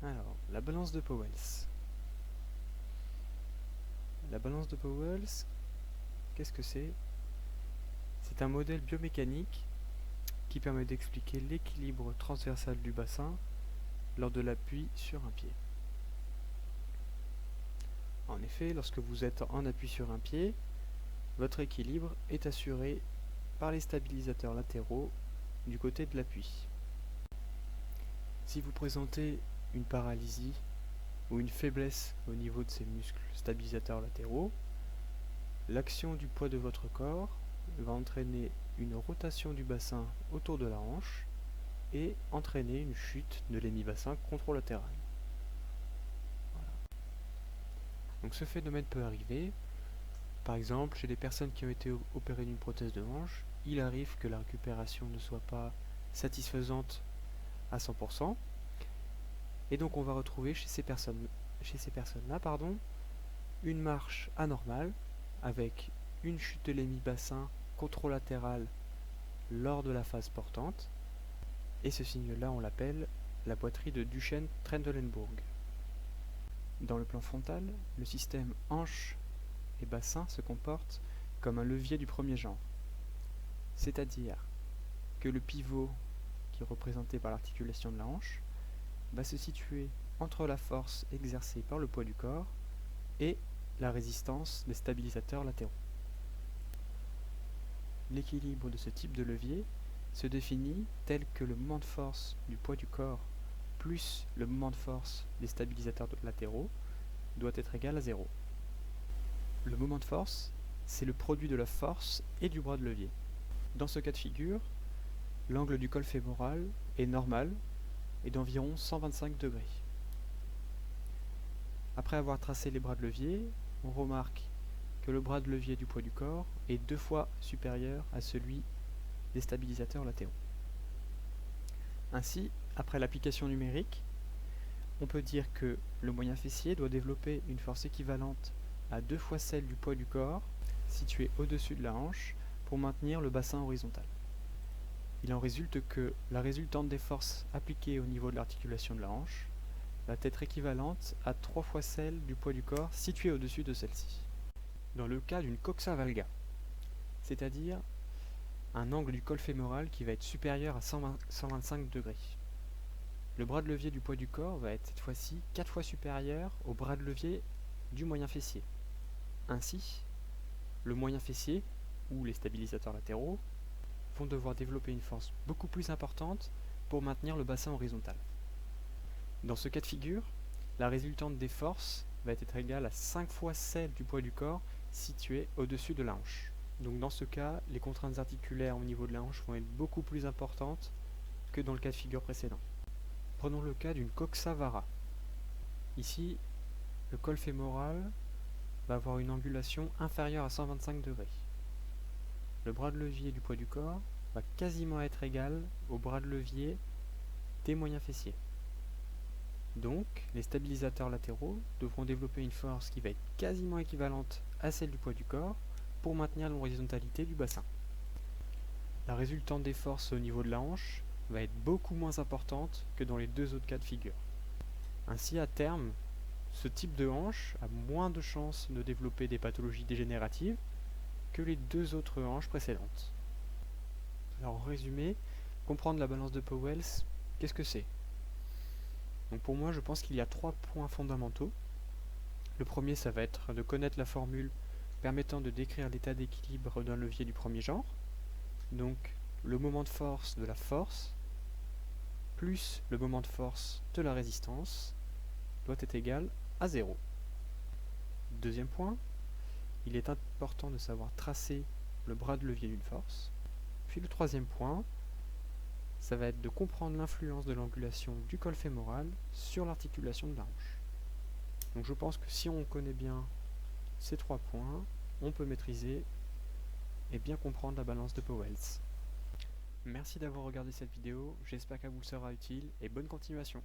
Alors, la balance de Powells. La balance de Powells, qu'est-ce que c'est? C'est un modèle biomécanique qui permet d'expliquer l'équilibre transversal du bassin lors de l'appui sur un pied. En effet, lorsque vous êtes en appui sur un pied, votre équilibre est assuré par les stabilisateurs latéraux du côté de l'appui. Si vous présentez une paralysie ou une faiblesse au niveau de ces muscles stabilisateurs latéraux, l'action du poids de votre corps va entraîner une rotation du bassin autour de la hanche et entraîner une chute de l'hémibassin contralatéral. Voilà. Donc ce phénomène peut arriver, par exemple chez les personnes qui ont été opérées d'une prothèse de hanche, il arrive que la récupération ne soit pas satisfaisante à 100%, et donc on va retrouver chez ces personnes-là, une marche anormale avec une chute de l'hémibassin contralatéral lors de la phase portante, et ce signe-là on l'appelle la boiterie de Duchenne-Trendelenburg. Dans le plan frontal, le système hanche et bassin se comporte comme un levier du premier genre, c'est-à-dire que le pivot, qui est représenté par l'articulation de la hanche, va se situer entre la force exercée par le poids du corps et la résistance des stabilisateurs latéraux. L'équilibre de ce type de levier se définit tel que le moment de force du poids du corps plus le moment de force des stabilisateurs latéraux doit être égal à 0. Le moment de force, c'est le produit de la force et du bras de levier. Dans ce cas de figure, l'angle du col fémoral est normal et d'environ 125 degrés. Après avoir tracé les bras de levier, on remarque que le bras de levier du poids du corps est 2 fois supérieur à celui des stabilisateurs latéraux. Ainsi, après l'application numérique, on peut dire que le moyen fessier doit développer une force équivalente à 2 fois celle du poids du corps situé au-dessus de la hanche pour maintenir le bassin horizontal. Il en résulte que la résultante des forces appliquées au niveau de l'articulation de la hanche va être équivalente à 3 fois celle du poids du corps situé au-dessus de celle-ci. Dans le cas d'une coxa valga, c'est-à-dire un angle du col fémoral qui va être supérieur à 125 degrés. Le bras de levier du poids du corps va être cette fois-ci 4 fois supérieur au bras de levier du moyen fessier. Ainsi, le moyen fessier, ou les stabilisateurs latéraux, vont devoir développer une force beaucoup plus importante pour maintenir le bassin horizontal. Dans ce cas de figure, la résultante des forces va être égale à 5 fois celle du poids du corps situé au-dessus de la hanche. Donc dans ce cas, les contraintes articulaires au niveau de la hanche vont être beaucoup plus importantes que dans le cas de figure précédent. Prenons le cas d'une coxa vara. Ici, le col fémoral va avoir une angulation inférieure à 125 degrés. Le bras de levier du poids du corps va quasiment être égal au bras de levier des moyens fessiers. Donc, les stabilisateurs latéraux devront développer une force qui va être quasiment équivalente à celle du poids du corps pour maintenir l'horizontalité du bassin. La résultante des forces au niveau de la hanche va être beaucoup moins importante que dans les deux autres cas de figure. Ainsi, à terme, ce type de hanche a moins de chances de développer des pathologies dégénératives que les deux autres hanches précédentes. Alors en résumé, comprendre la balance de Powells, qu'est-ce que c'est? Donc pour moi, je pense qu'il y a 3 points fondamentaux. Le premier, ça va être de connaître la formule permettant de décrire l'état d'équilibre d'un levier du premier genre. Donc le moment de force de la force plus le moment de force de la résistance doit être égal à 0. Deuxième point, il est important de savoir tracer le bras de levier d'une force. Puis le troisième point, ça va être de comprendre l'influence de l'angulation du col fémoral sur l'articulation de la hanche. Donc je pense que si on connaît bien ces 3 points, on peut maîtriser et bien comprendre la balance de Powells. Merci d'avoir regardé cette vidéo, j'espère qu'elle vous sera utile et bonne continuation.